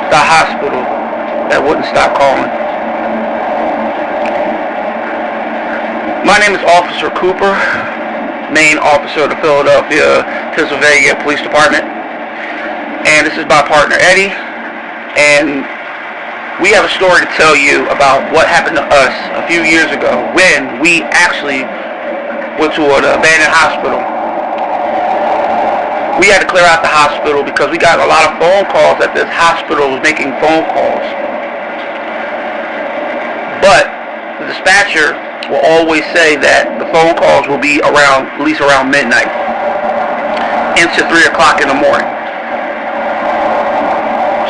the hospital that wouldn't stop calling. My name is Officer Cooper, main officer of the Philadelphia, Pennsylvania Police Department. And this is my partner Eddie. And we have a story to tell you about what happened to us a few years ago when we actually went to an abandoned hospital. We had to clear out the hospital because we got a lot of phone calls that this hospital was making phone calls. But the dispatcher will always say that the phone calls will be around, at least around midnight into 3 o'clock in the morning.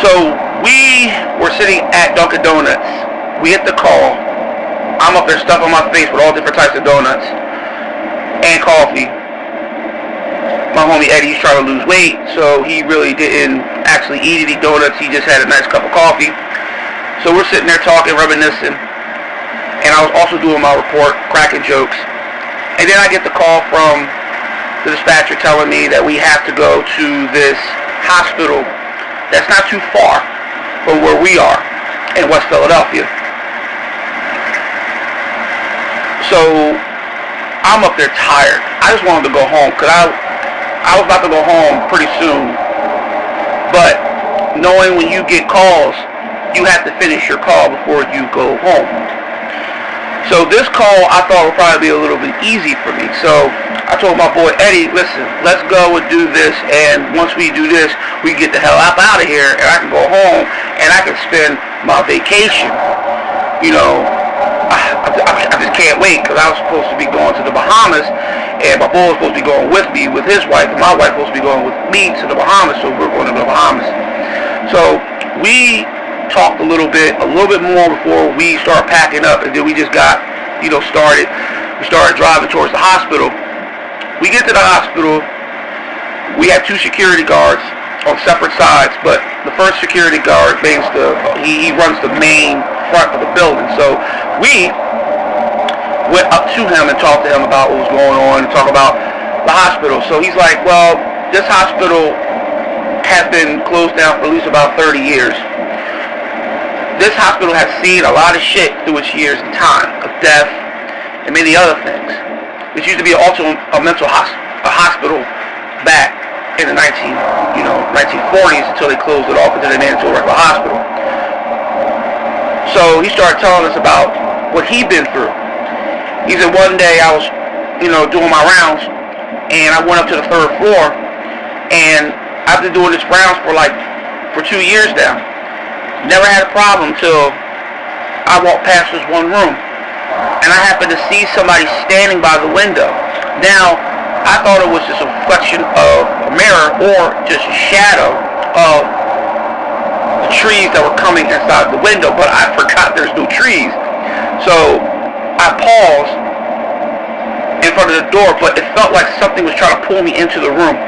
So we were sitting at Dunkin' Donuts. We hit the call. I'm up there stuffing my face with all different types of donuts and coffee. My homie Eddie's trying to lose weight, so he really didn't actually eat any donuts. He just had a nice cup of coffee. So we're sitting there talking, reminiscing. And I was also doing my report, cracking jokes. And then I get the call from the dispatcher telling me that we have to go to this hospital that's not too far from where we are in West Philadelphia. So I'm up there tired. I just wanted to go home because I was about to go home pretty soon. But knowing when you get calls, you have to finish your call before you go home. So this call I thought would probably be a little bit easy for me. So I told my boy Eddie, listen, let's go and do this, and once we do this, we can get the hell out of here, and I can go home, and I can spend my vacation. You know, I just can't wait, because I was supposed to be going to the Bahamas, and my boy was supposed to be going with me, with his wife, and my wife was supposed to be going with me to the Bahamas, so we're going to the Bahamas. So we talked a little bit more before we started packing up, and then we just got, started. We started driving towards the hospital. We get to the hospital. We have 2 security guards on separate sides, but the first security guard he runs the main front of the building. So we went up to him and talked to him about what was going on and talk about the hospital. So he's like, well, this hospital has been closed down for at least about 30 years. This hospital has seen a lot of shit through its years in time of death and many other things. It used to be also a mental hospital back in the 1940s until they closed it off until they made it into a regular hospital. So he started telling us about what he'd been through. He said one day I was, doing my rounds, and I went up to the 3rd floor, and I've been doing this rounds for 2 years now. Never had a problem till I walked past this one room, and I happened to see somebody standing by the window. Now, I thought it was just a reflection of a mirror or just a shadow of the trees that were coming inside the window, but I forgot there's no trees. So I paused in front of the door, but it felt like something was trying to pull me into the room.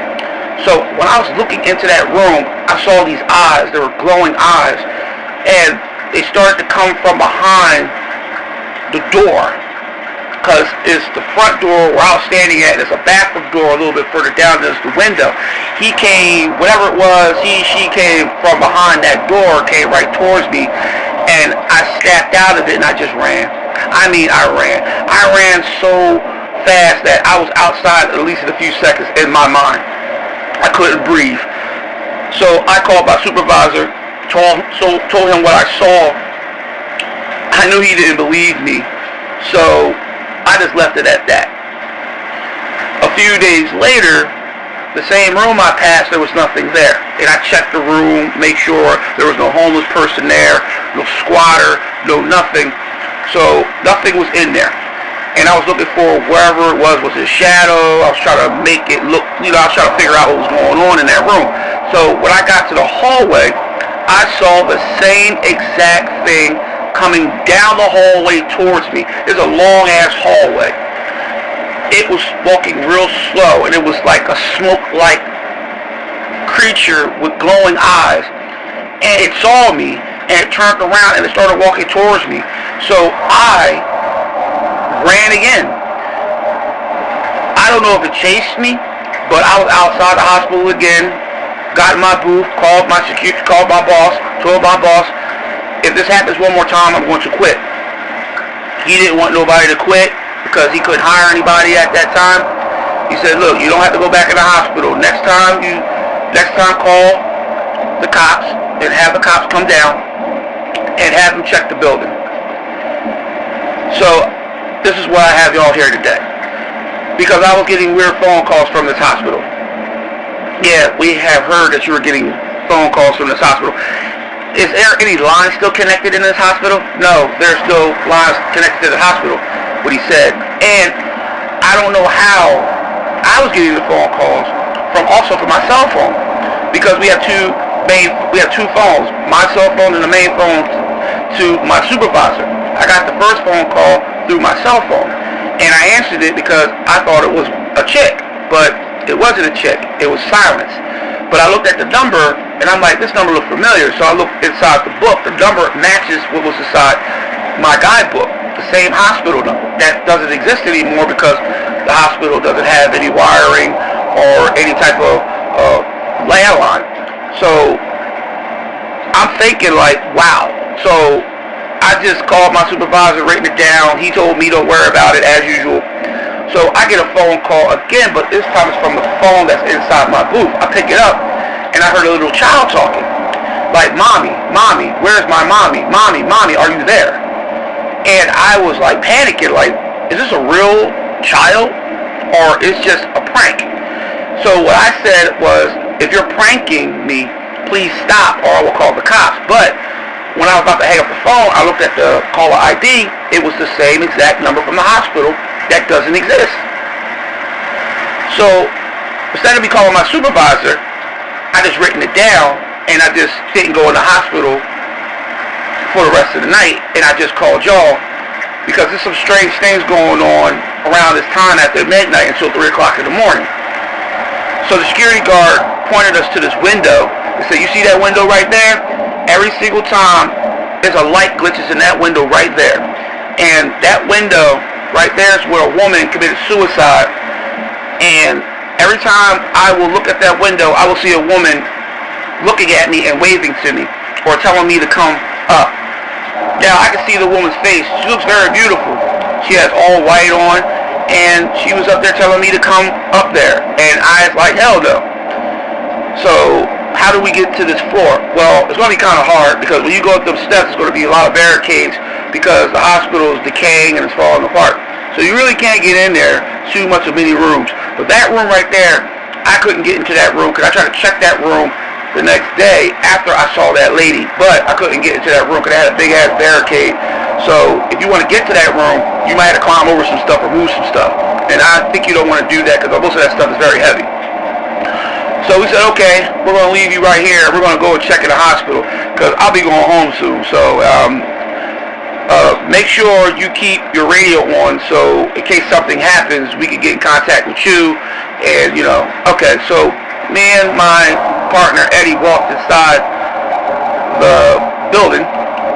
So when I was looking into that room, I saw these eyes. They were glowing eyes, and they started to come from behind the door, because it's the front door where I was standing at. There's a bathroom door a little bit further down. There's the window. He came, whatever it was, she came from behind that door, came right towards me, and I snapped out of it and I just ran. I ran. I ran so fast that I was outside at least in a few seconds in my mind. I couldn't breathe. So I called my supervisor, told him what I saw. I knew he didn't believe me, so I just left it at that. A few days later, the same room I passed, there was nothing there. And I checked the room, make sure there was no homeless person there, no squatter, no nothing. So nothing was in there. And I was looking for wherever it was a shadow. I was trying to make it look, I was trying to figure out what was going on in that room. So when I got to the hallway, I saw the same exact thing coming down the hallway towards me. It's a long-ass hallway. It was walking real slow, and it was like a smoke-like creature with glowing eyes. And it saw me, and it turned around, and it started walking towards me. So I ran again. I don't know if it chased me, but I was outside the hospital again, got in my booth, called my boss, told my boss, if this happens one more time, I'm going to quit. He didn't want nobody to quit because he couldn't hire anybody at that time. He said, look, you don't have to go back in the hospital. Next time, call the cops and have the cops come down and have them check the building. So, this is why I have y'all here today. Because I was getting weird phone calls from this hospital. Yeah, we have heard that you were getting phone calls from this hospital. Is there any lines still connected in this hospital? No, there's still lines connected to the hospital, what he said. And I don't know how I was getting the phone calls from my cell phone. Because we have two phones, my cell phone and the main phone to my supervisor. I got the first phone call through my cell phone. And I answered it because I thought it was a chick. But it wasn't a chick. It was silence. But I looked at the number, and I'm like, this number looked familiar. So I looked inside the book. The number matches what was inside my guidebook, the same hospital number. That doesn't exist anymore because the hospital doesn't have any wiring or any type of landline. So I'm thinking like, wow. So I just called my supervisor, written it down. He told me don't worry about it as usual. So I get a phone call again, but this time it's from the phone that's inside my booth. I pick it up, and I heard a little child talking. Like, Mommy, where's my mommy? Mommy, are you there? And I was like panicking, like, is this a real child? Or is just a prank? So what I said was, if you're pranking me, please stop or I will call the cops. But when I was about to hang up the phone, I looked at the caller ID. It was the same exact number from the hospital that doesn't exist. So instead of me calling my supervisor, I just written it down and I just didn't go in the hospital for the rest of the night, and I just called y'all because there's some strange things going on around this time after midnight until 3 o'clock in the morning. So the security guard pointed us to this window and said, you see that window right there? Every single time there's a light glitches in that window right there. And that window right there is where a woman committed suicide. And every time I will look at that window, I will see a woman looking at me and waving to me or telling me to come up. Now I can see the woman's face. She looks very beautiful. She has all white on, and she was up there telling me to come up there. And I was like, hell no. So how do we get to this floor? Well, it's going to be kind of hard because when you go up those steps, it's going to be a lot of barricades because the hospital is decaying and it's falling apart. So you really can't get in there too much of many rooms. But that room right there, I couldn't get into that room because I tried to check that room the next day after I saw that lady. But I couldn't get into that room because it had a big ass barricade. So if you want to get to that room, you might have to climb over some stuff or move some stuff. And I think you don't want to do that because most of that stuff is very heavy. So we said, okay, we're going to leave you right here. We're going to go and check in the hospital because I'll be going home soon. So make sure you keep your radio on so in case something happens, we can get in contact with you. And, you know, okay, so me and my partner, Eddie, walked inside the building.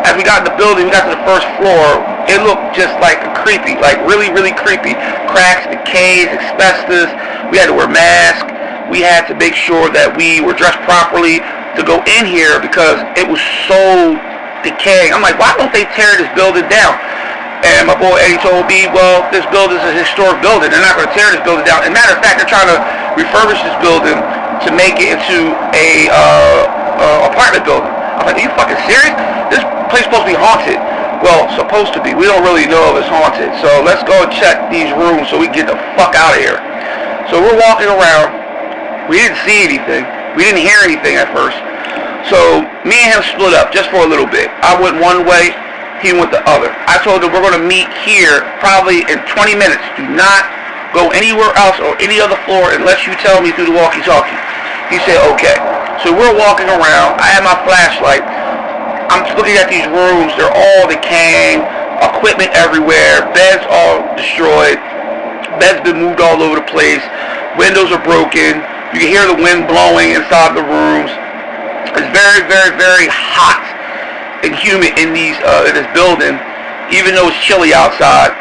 As we got in the building, we got to the first floor. It looked just like creepy, like really, really creepy. Cracks, decays, asbestos. We had to wear masks. We had to make sure that we were dressed properly to go in here because it was so decaying. I'm like, why don't they tear this building down? And my boy Eddie told me, well, this building is a historic building. They're not going to tear this building down. As a matter of fact, they're trying to refurbish this building to make it into a apartment building. I'm like, are you fucking serious? This place is supposed to be haunted. Well, supposed to be. We don't really know if it's haunted. So let's go and check these rooms so we can get the fuck out of here. So we're walking around. We didn't see anything. We didn't hear anything at first. So me and him split up just for a little bit. I went one way, he went the other. I told him we're going to meet here probably in 20 minutes. Do not go anywhere else or any other floor unless you tell me through the walkie-talkie. He said, okay. So we're walking around. I have my flashlight. I'm looking at these rooms. They're all decaying. Equipment everywhere. Beds all destroyed. Beds been moved all over the place. Windows are broken. You can hear the wind blowing inside the rooms. It's very, very, very hot and humid in this building, even though it's chilly outside.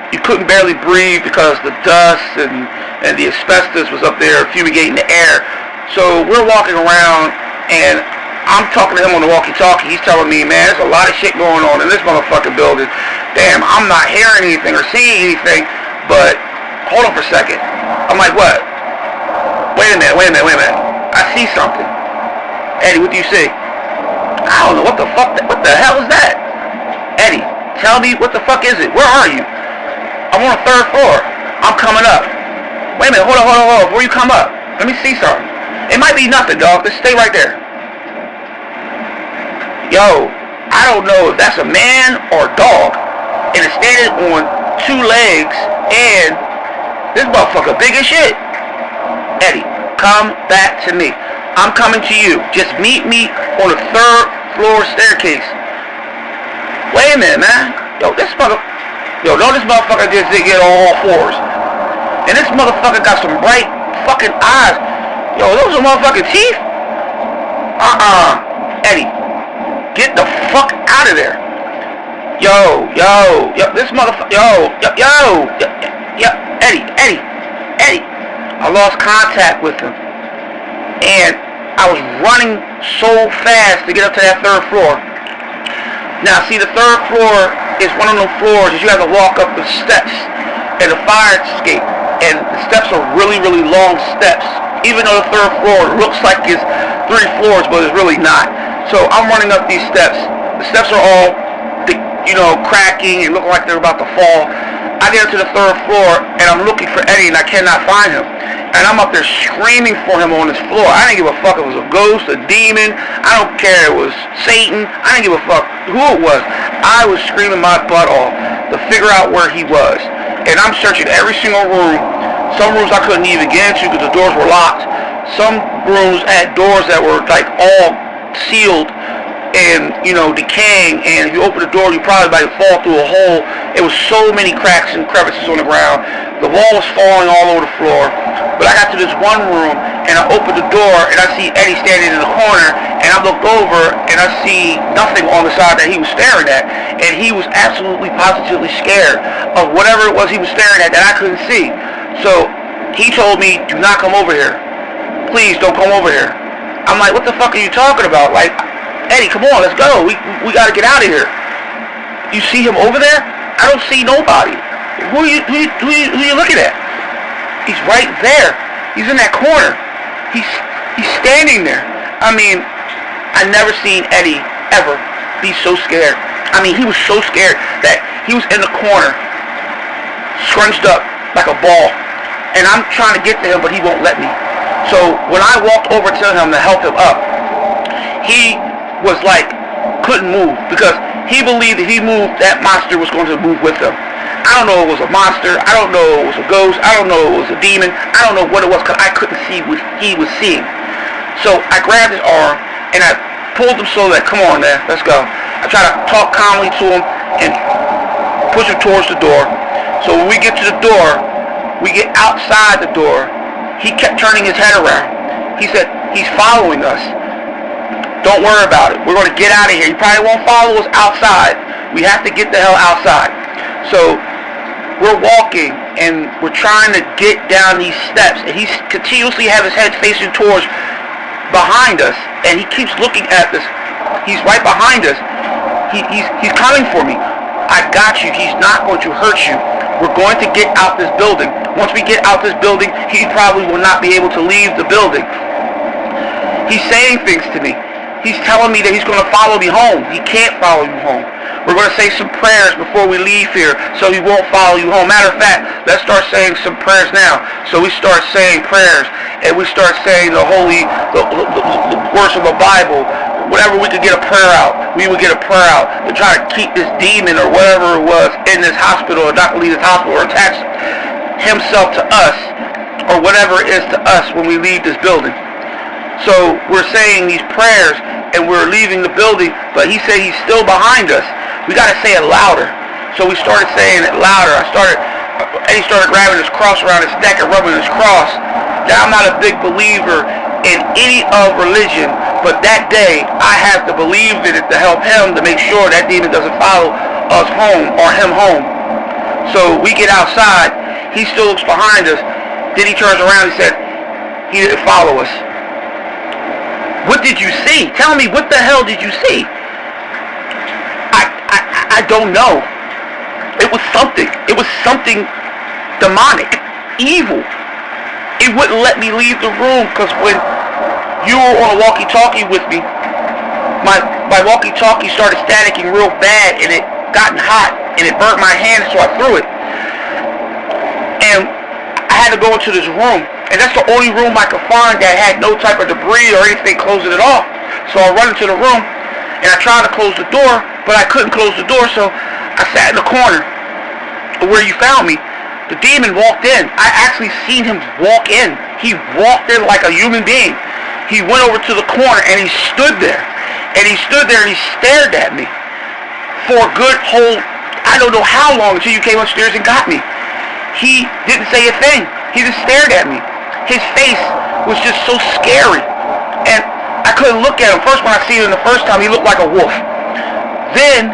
You couldn't barely breathe because the dust and the asbestos was up there fumigating the air. So we're walking around, and I'm talking to him on the walkie-talkie. He's telling me, man, there's a lot of shit going on in this motherfucking building. Damn, I'm not hearing anything or seeing anything, but hold on for a second. I'm like, what? Wait a minute. I see something. Eddie, what do you see? I don't know. What the fuck? What the hell is that? Eddie, tell me, what the fuck is it? Where are you? I'm on the 3rd floor. I'm coming up. Wait a minute. Hold on. Before you come up, let me see something. It might be nothing, dog. Just stay right there. Yo, I don't know if that's a man or a dog. And it's standing on 2 legs, and this motherfucker big as shit. Eddie, come back to me. I'm coming to you. Just meet me on the 3rd floor staircase. Wait a minute, man. Don't this motherfucker just did get on all 4s. And this motherfucker got some bright fucking eyes. Yo, those are motherfucking teeth? Eddie, get the fuck out of there. Yo, this motherfucker, Eddie. I lost contact with him. And I was running so fast to get up to that 3rd floor. Now, see, the 3rd floor is one of those floors that you have to walk up the steps and the fire escape. And the steps are really, really long steps. Even though the 3rd floor looks like it's 3 floors, but it's really not. So I'm running up these steps. The steps are all, cracking and looking like they're about to fall. I get up to the 3rd floor, and I'm looking for Eddie, and I cannot find him. And I'm up there screaming for him on this floor. I didn't give a fuck if it was a ghost, a demon. I don't care if it was Satan. I didn't give a fuck who it was. I was screaming my butt off to figure out where he was. And I'm searching every single room. Some rooms I couldn't even get into because the doors were locked. Some rooms had doors that were like all sealed and, decaying. And if you open the door, you probably might fall through a hole. It was so many cracks and crevices on the ground. The wall was falling all over the floor. But I got to this one room, and I opened the door, and I see Eddie standing in the corner, and I looked over, and I see nothing on the side that he was staring at. And he was absolutely, positively scared of whatever it was he was staring at that I couldn't see. So he told me, do not come over here. Please don't come over here. I'm like, what the fuck are you talking about? Like, Eddie, come on, let's go. We got to get out of here. You see him over there? I don't see nobody. Who are you looking at? He's right there. He's in that corner. He's standing there. I mean, I never seen Eddie ever be so scared. I mean, he was so scared that he was in the corner, scrunched up like a ball. And I'm trying to get to him, but he won't let me. So when I walked over to him to help him up, he was like, couldn't move because he believed if he moved, that monster was going to move with him. I don't know if it was a monster. I don't know if it was a ghost. I don't know if it was a demon. I don't know what it was because I couldn't see what he was seeing. So I grabbed his arm and I pulled him so that, come on, man, let's go. I tried to talk calmly to him and push him towards the door. So when we get to the door, we get outside the door. He kept turning his head around. He said, he's following us. Don't worry about it. We're going to get out of here. He probably won't follow us outside. We have to get the hell outside. So we're walking and we're trying to get down these steps, and he's continuously have his head facing towards behind us, and he keeps looking at this. He's right behind us. He's coming for me. I got you. He's not going to hurt you. We're going to get out this building. Once we get out this building, he probably will not be able to leave the building. He's saying things to me. He's telling me that he's going to follow me home. He can't follow you home. We're going to say some prayers before we leave here so he won't follow you home. Matter of fact, let's start saying some prayers now. So we start saying prayers, and we start saying the words of the Bible. Whenever we could get a prayer out, we would get a prayer out to try to keep this demon or whatever it was in this hospital or not to leave this hospital or attach himself to us or whatever it is to us when we leave this building. So we're saying these prayers and we're leaving the building, but he said he's still behind us. We got to say it louder. So we started saying it louder. Eddie started grabbing his cross around his neck and rubbing his cross. Now, I'm not a big believer in any of religion, but that day I have to believe in it to help him to make sure that demon doesn't follow us home or him home. So we get outside. He still looks behind us. Then he turns around and said, he didn't follow us. What did you see? Tell me, what the hell did you see? I don't know. It was something. It was something demonic, evil. It wouldn't let me leave the room because when you were on a walkie-talkie with me, my walkie-talkie started staticking real bad and it gotten hot and it burnt my hand, so I threw it. And I had to go into this room, and that's the only room I could find that had no type of debris or anything closing it off. So I run into the room and I tried to close the door, but I couldn't close the door, so I sat in the corner where you found me. The demon walked in. I actually seen him walk in. He walked in like a human being. He went over to the corner and he stood there. And he stood there and he stared at me for a good whole, I don't know how long, until you came upstairs and got me. He didn't say a thing. He just stared at me. His face was just so scary. And I couldn't look at him. First, when I seen him the first time, he looked like a wolf. Then,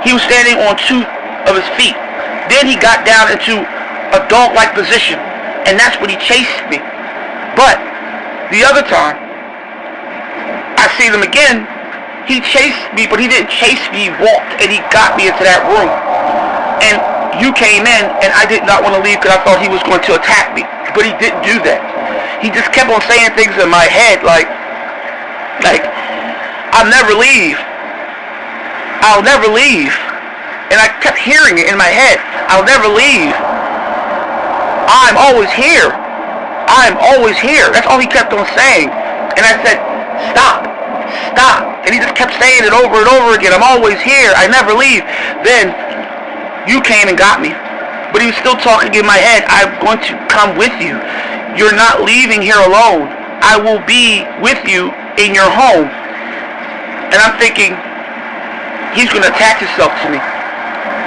he was standing on two of his feet. Then he got down into a dog-like position. And that's when he chased me. But, the other time, I seen him again. He chased me, but he didn't chase me. He walked, and he got me into that room. And you came in, and I did not want to leave because I thought he was going to attack me. But he didn't do that. He just kept on saying things in my head like, I'll never leave. I'll never leave. And I kept hearing it in my head. I'll never leave. I'm always here. I'm always here. That's all he kept on saying. And I said, stop. Stop. And he just kept saying it over and over again. I'm always here. I never leave. Then you came and got me. But he was still talking in my head. I'm going to come with you. You're not leaving here alone. I will be with you in your home. And I'm thinking, he's going to attach himself to me.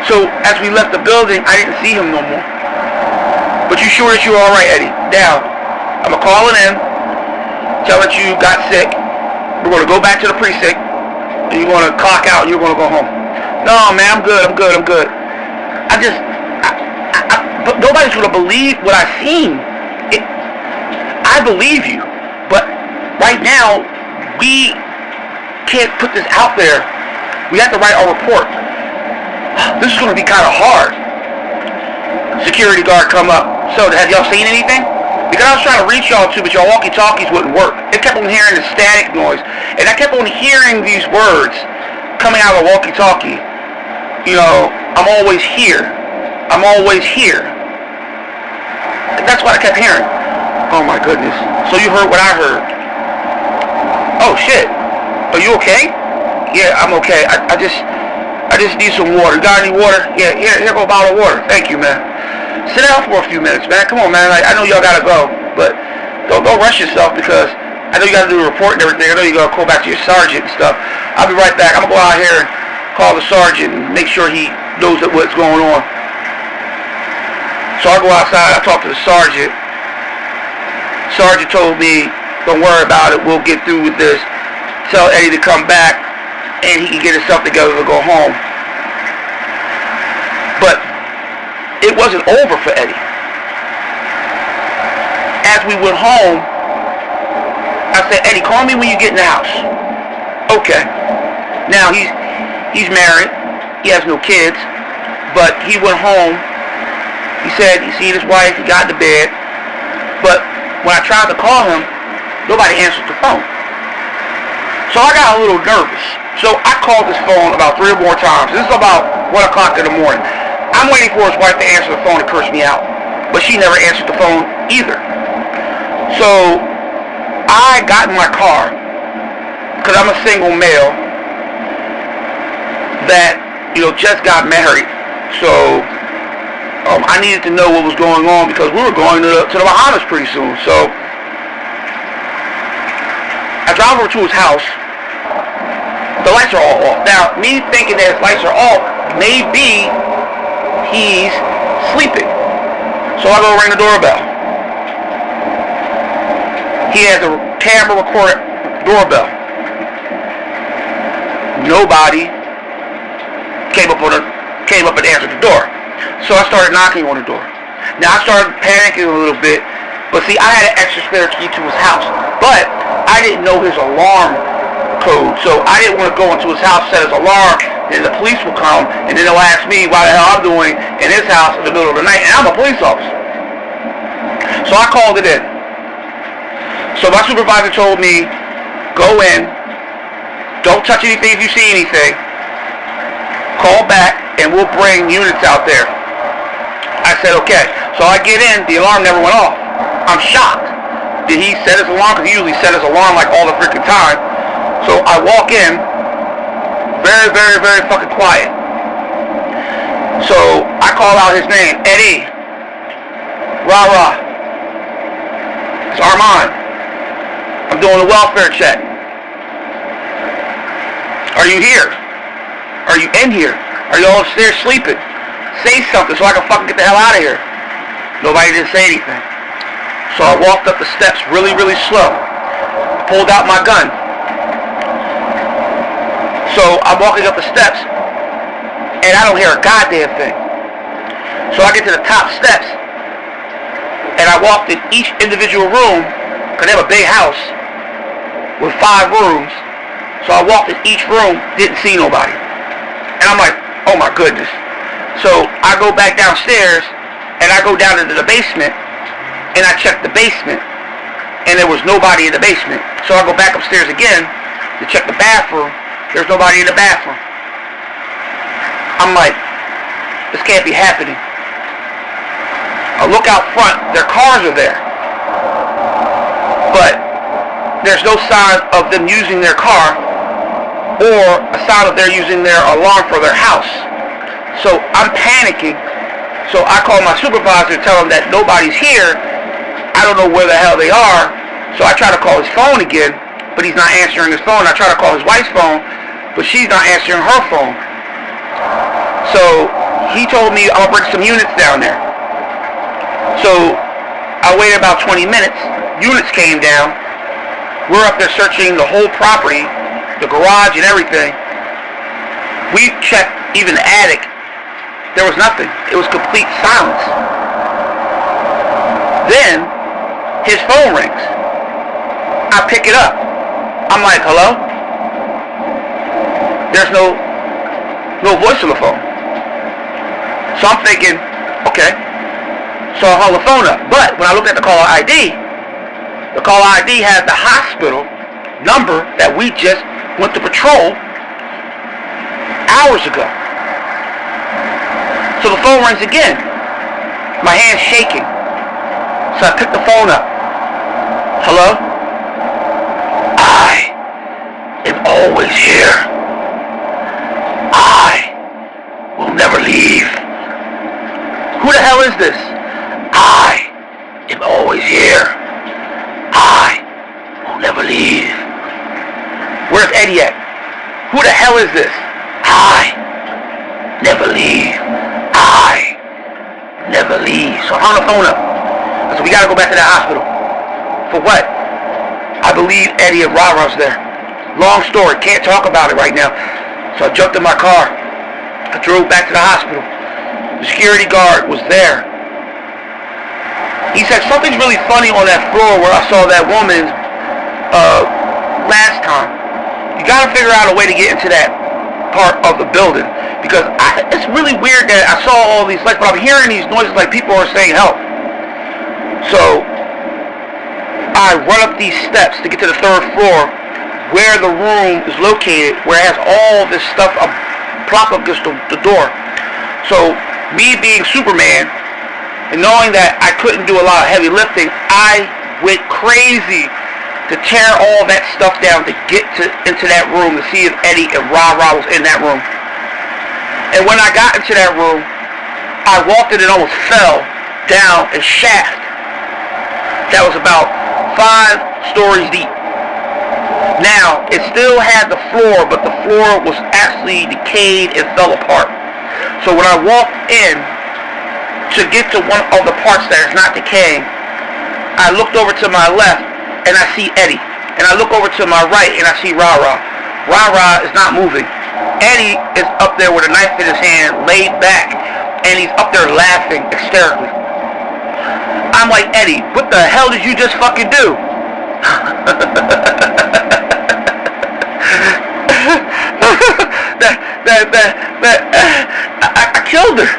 So as we left the building, I didn't see him no more. But you sure that you're all right, Eddie? Now, I'm going to call it in. Tell that you got sick. We're going to go back to the precinct. And you're going to clock out and you're going to go home. No, man, I'm good. But nobody's going to believe what I've seen. I believe you. But right now, we can't put this out there. We have to write our report. This is going to be kind of hard. Security guard come up. So, have y'all seen anything? Because I was trying to reach y'all too, but y'all walkie-talkies wouldn't work. It kept on hearing the static noise. And I kept on hearing these words coming out of the walkie-talkie. You know, I'm always here. I'm always here. That's what I kept hearing. Oh my goodness. So you heard what I heard. Oh shit. Are you okay? Yeah, I'm okay. I just need some water. You got any water? Yeah, here go a bottle of water. Thank you, man. Sit down for a few minutes, man. Come on, man. I know y'all gotta go, but don't rush yourself because I know you gotta do a report and everything. I know you gotta call back to your sergeant and stuff. I'll be right back. I'm gonna go out here and call the sergeant and make sure he knows what's going on. So I go outside. I talk to the sergeant. Sergeant told me, don't worry about it. We'll get through with this. Tell Eddie to come back and he can get himself together to go home. But it wasn't over for Eddie. As we went home, I said, Eddie, call me when you get in the house. Okay. Now, he's married. He has no kids. But he went home. He said he seen his wife. He got to bed. But when I tried to call him, nobody answered the phone. So I got a little nervous. So I called his phone about 3 or more times. This is about 1 o'clock in the morning. I'm waiting for his wife to answer the phone and curse me out. But she never answered the phone either. So I got in my car, because I'm a single male that, just got married. So I needed to know what was going on because we were going to the Bahamas pretty soon. So I drive over to his house. The lights are all off. Now, me thinking that his lights are off, maybe he's sleeping. So I go ring the doorbell. He has a camera recorded doorbell. Nobody came up and answered the door. So I started knocking on the door. Now I started panicking a little bit, but see, I had an extra spare key to his house. But I didn't know his alarm code, so I didn't want to go into his house, set his alarm, and the police will come, and then they'll ask me why the hell I'm doing in his house in the middle of the night, and I'm a police officer. So I called it in. So my supervisor told me, go in, don't touch anything if you see anything, call back, and we'll bring units out there. I said, okay. So I get in, the alarm never went off. I'm shocked. Did he set his alarm? Because he usually set his alarm like all the freaking time. So I walk in, very, very, very fucking quiet. So I call out his name, Eddie. Rah-rah. It's Armand. I'm doing a welfare check. Are you here? Are you in here? Are you all upstairs sleeping? Say something so I can fucking get the hell out of here. Nobody didn't say anything. So I walked up the steps really, really slow. Pulled out my gun. So I'm walking up the steps, and I don't hear a goddamn thing. So I get to the top steps, and I walked in each individual room, because they have a big house with 5 rooms. So I walked in each room, didn't see nobody. And I'm like, oh my goodness. So I go back downstairs, and I go down into the basement, and I check the basement, and there was nobody in the basement. So I go back upstairs again to check the bathroom. There's nobody in the bathroom. I'm like, this can't be happening. I look out front, their cars are there, but there's no sign of them using their car or a sign of they're using their alarm for their house. So I'm panicking. So I call my supervisor to tell him that nobody's here. I don't know where the hell they are. So I try to call his phone again, but he's not answering his phone. I try to call his wife's phone, but she's not answering her phone. So he told me I'll bring some units down there. So I waited about 20 minutes. Units came down. We're up there searching the whole property, the garage and everything. We checked even the attic. There was nothing. It was complete silence. Then his phone rings. I pick it up. I'm like, hello? There's no voice on the phone. So I'm thinking, okay. So I hold the phone up. But when I looked at the caller ID had the hospital number that we just went to patrol hours ago. So the phone rings again. My hand's shaking. So I pick the phone up. Hello? I am always here. I will never leave. Who the hell is this? I am always here. I will never leave. Where's Eddie at? Who the hell is this? I never leave. I never leave. So I hung the phone up. I said, we gotta go back to the hospital. For what? I believe Eddie and Rara's there. Long story, can't talk about it right now. So I jumped in my car. I drove back to the hospital. The security guard was there. He said, something's really funny on that floor where I saw that woman last time. You gotta figure out a way to get into that part of the building. Because it's really weird that I saw all these lights, but I'm hearing these noises like people are saying help. So I run up these steps to get to the 3rd floor where the room is located, where it has all this stuff propped up against the door. So me being Superman and knowing that I couldn't do a lot of heavy lifting, I went crazy to tear all that stuff down to get into that room to see if Eddie and Ra was in that room. And when I got into that room, I walked in and almost fell down a shaft that was about 5 stories deep. Now, it still had the floor, but the floor was actually decayed and fell apart. So when I walked in to get to one of the parts that is not decaying, I looked over to my left and I see Eddie. And I look over to my right and I see Ra-Ra. Ra-Ra is not moving. Eddie is up there with a knife in his hand, laid back, and he's up there laughing hysterically. I'm like, Eddie, what the hell did you just fucking do? I killed her.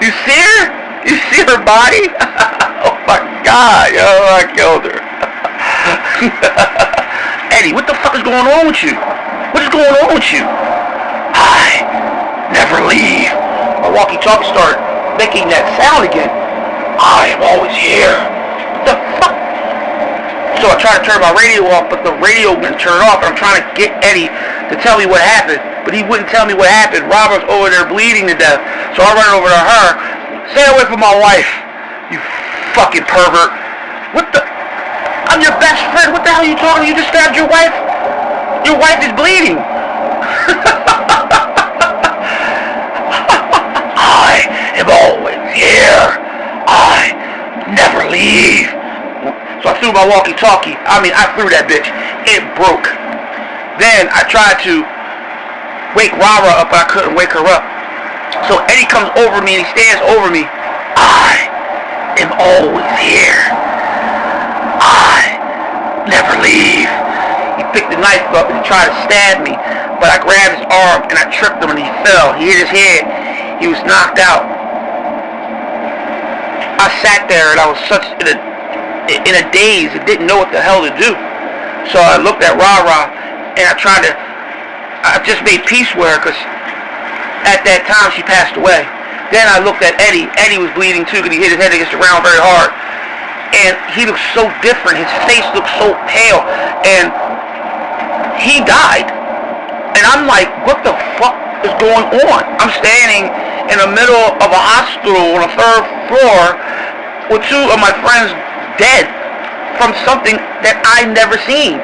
You see her? You see her body? Oh my God, yo, I killed her. Eddie, what the fuck is going on with you? What is going on with you? I never leave. My walkie-talkie started making that sound again. I am always here. What the fuck? So I tried to turn my radio off, but the radio wouldn't turn off. I'm trying to get Eddie to tell me what happened, but he wouldn't tell me what happened. Robert's over there bleeding to death. So I run over to her. Stay away from my wife, you fucking pervert. What the? I'm your best friend. What the hell are you talking? You just stabbed your wife? Your wife is bleeding. I am always here. I never leave. So I threw my walkie-talkie. I threw that bitch. It broke. Then I tried to wake Rara up, but I couldn't wake her up. So Eddie comes over me and he stands over me. I am always here. I never leave. He picked the knife up and he tried to stab me, but I grabbed his arm and I tripped him and he fell. He hit his head. He was knocked out. I sat there and I was in a daze and didn't know what the hell to do. So I looked at Rara and I just made peace with her because at that time she passed away. Then I looked at Eddie. Eddie was bleeding too because he hit his head against the ground very hard. And he looked so different. His face looked so pale. And he died. And I'm like, what the fuck is going on? I'm standing in the middle of a hospital on the 3rd floor with two of my friends dead from something that I never seen.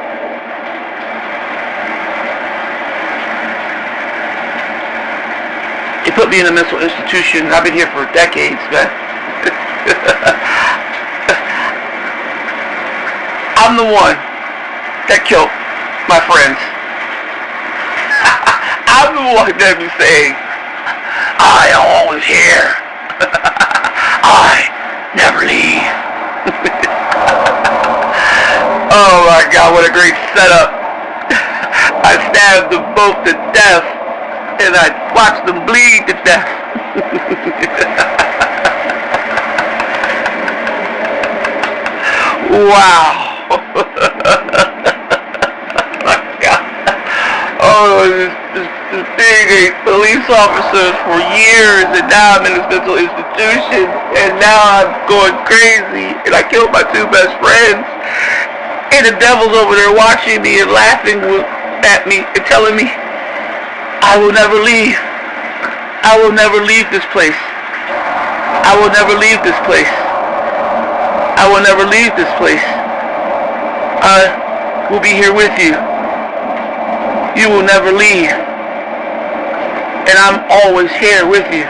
They put me in a mental institution. I've been here for decades, man. I'm the one that killed my friends. I'm the one that be saying, I am always here. I never leave. Oh my God, what a great setup. I stabbed them both to death and I watched them bleed to death. Wow. My God. Oh, this being a police officer for years, and now I'm in this mental institution, and now I'm going crazy, and I killed my two best friends, and the devil's over there watching me and laughing at me and telling me, I will never leave. I will never leave this place. I will never leave this place. I will never leave this place. I will be here with you. You will never leave. And I'm always here with you.